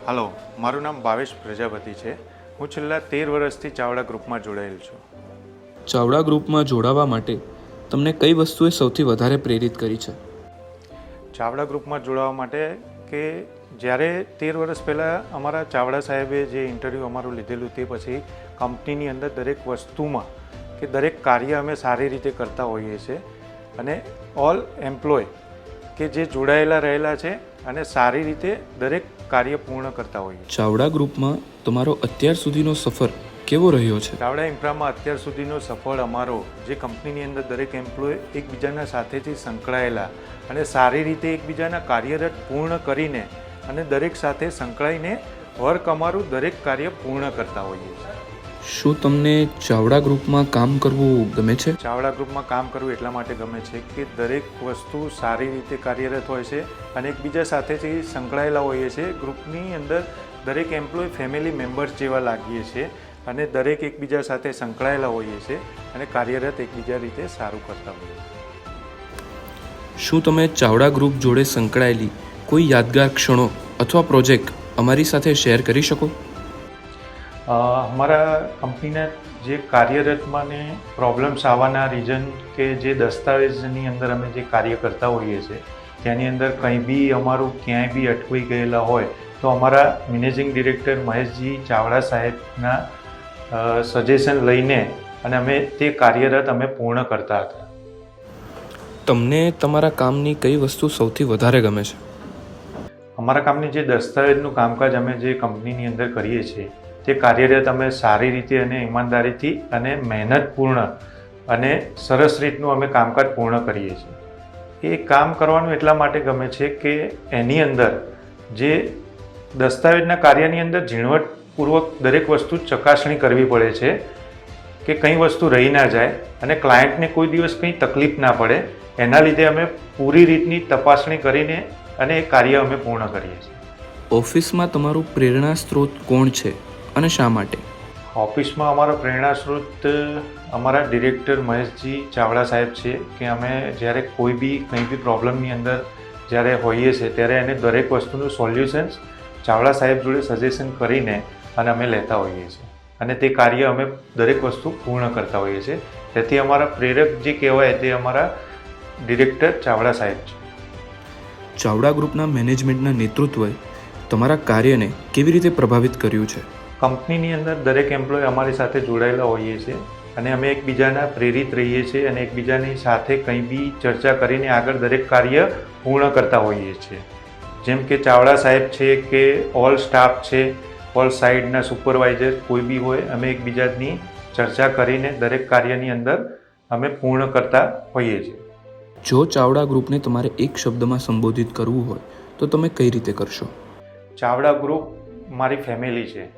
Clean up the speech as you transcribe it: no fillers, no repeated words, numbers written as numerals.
હાલો, મારું નામ ભાવેશ પ્રજાપતિ છે. હું છેલ્લા 13 વર્ષથી ચાવડા ગ્રુપમાં જોડાયેલ છું. ચાવડા ગ્રુપમાં જોડાવા માટે તમને કઈ વસ્તુએ સૌથી વધારે પ્રેરિત કરી છે? ચાવડા ગ્રુપમાં જોડાવા માટે કે જ્યારે 13 વર્ષ પહેલાં અમારા ચાવડા સાહેબે જે ઇન્ટરવ્યૂ અમારું લીધેલું તે પછી કંપનીની અંદર દરેક વસ્તુમાં કે દરેક કાર્ય અમે સારી રીતે કરતા હોઈએ છીએ અને ઓલ એમ્પ્લોય કે જે જોડાયેલા રહેલા છે અને સારી રીતે દરેક કાર્ય પૂર્ણ કરતા હોઈએ. ચાવડા ગ્રુપમાં તમારો અત્યાર સુધીનો સફર કેવો રહ્યો છે? ચાવડા ઇન્ફ્રામાં અત્યાર સુધીનો સફળ અમારો જે કંપનીની અંદર દરેક એમ્પ્લોય એકબીજાના સાથેથી સંકળાયેલા અને સારી રીતે એકબીજાના કાર્યરત પૂર્ણ કરીને અને દરેક સાથે સંકળાઈને વર્ક અમારું દરેક કાર્ય પૂર્ણ કરતા હોઈએ છીએ. શું તમને ચાવડા ગ્રુપમાં કામ કરવું ગમે છે? ચાવડા ગ્રુપમાં કામ કરવું એટલા માટે ગમે છે કે દરેક વસ્તુ સારી રીતે કાર્યરત હોય છે અને એકબીજા સાથેથી સંકળાયેલા હોઈએ છીએ. ગ્રુપની અંદર દરેક એમ્પ્લોય ફેમિલી મેમ્બર્સ જેવા લાગીએ છીએ અને દરેક એકબીજા સાથે સંકળાયેલા હોઈએ છીએ અને કાર્યરત એકબીજા રીતે સારું કરતા હોઈએ છીએ. શું તમે ચાવડા ગ્રુપ જોડે સંકળાયેલી કોઈ યાદગાર ક્ષણો અથવા પ્રોજેક્ટ અમારી સાથે શેર કરી શકો? અમારા કંપનીના જે કાર્યરતમાં ને પ્રોબ્લેમ્સ આવવાના રીઝન કે જે દસ્તાવેજની અંદર અમે જે કાર્ય કરતા હોઈએ છીએ તેની અંદર કંઈ બી અમારું ક્યાંય બી અટવાઈ ગયેલા હોય તો અમારા મેનેજિંગ ડિરેક્ટર મહેશજી ચાવડા સાહેબના સજેશન લઈને અને અમે તે કાર્યરત અમે પૂર્ણ કરતા હતા. તમને તમારા કામની કઈ વસ્તુ સૌથી વધારે ગમે છે? અમારા કામની જે દસ્તાવેજનું કામકાજ અમે જે કંપનીની અંદર કરીએ છીએ તે કાર્યરત અમે સારી રીતે અને ઈમાનદારીથી અને મહેનતપૂર્ણ અને સરસ રીતનું અમે કામકાજ પૂર્ણ કરીએ છીએ. એ કામ કરવાનું એટલા માટે ગમે છે કે એની અંદર જે દસ્તાવેજના કાર્યની અંદર ઝીણવટપૂર્વક દરેક વસ્તુ ચકાસણી કરવી પડે છે કે કંઈ વસ્તુ રહી ના જાય અને ક્લાયન્ટને કોઈ દિવસ કંઈ તકલીફ ના પડે. એના લીધે અમે પૂરી રીતની તપાસણી કરીને અને એ કાર્ય અમે પૂર્ણ કરીએ છીએ. ઓફિસમાં તમારું પ્રેરણા સ્ત્રોત કોણ છે અને શા માટે? ઓફિસમાં અમારો પ્રેરણા સ્ત્રોત અમારા ડિરેક્ટર મહેશજી ચાવડા સાહેબ છે કે અમે જ્યારે કોઈ બી કંઈ બી પ્રોબ્લેમની અંદર જ્યારે હોઈએ છીએ ત્યારે એને દરેક વસ્તુનું સોલ્યુશન્સ ચાવડા સાહેબ જોડે સજેશન કરીને અને અમે લેતા હોઈએ છીએ અને તે કાર્ય અમે દરેક વસ્તુ પૂર્ણ કરતા હોઈએ છીએ. તેથી અમારા પ્રેરક જે કહેવાય તે અમારા ડિરેક્ટર ચાવડા સાહેબ છે. ચાવડા ગ્રુપના મેનેજમેન્ટના નેતૃત્વએ તમારા કાર્યને કેવી રીતે પ્રભાવિત કર્યું છે? કંપનીની અંદર દરેક એમ્પ્લોય અમારી સાથે જોડાયેલા હોઈએ છીએ અને અમે એકબીજાના પ્રેરિત રહીએ છીએ અને એકબીજાની સાથે કંઈ બી ચર્ચા કરીને આગળ દરેક કાર્ય પૂર્ણ કરતા હોઈએ છીએ. જેમ કે ચાવડા સાહેબ છે કે ઓલ સ્ટાફ છે, ઓલ સાઇડના સુપરવાઇઝર કોઈ બી હોય, અમે એકબીજાની ચર્ચા કરીને દરેક કાર્યની અંદર અમે પૂર્ણ કરતા હોઈએ છીએ. જો ચાવડા ગ્રુપને તમારે એક શબ્દમાં સંબોધિત કરવું હોય તો તમે કઈ રીતે કરશો? ચાવડા ગ્રુપ મારી ફેમિલી છે.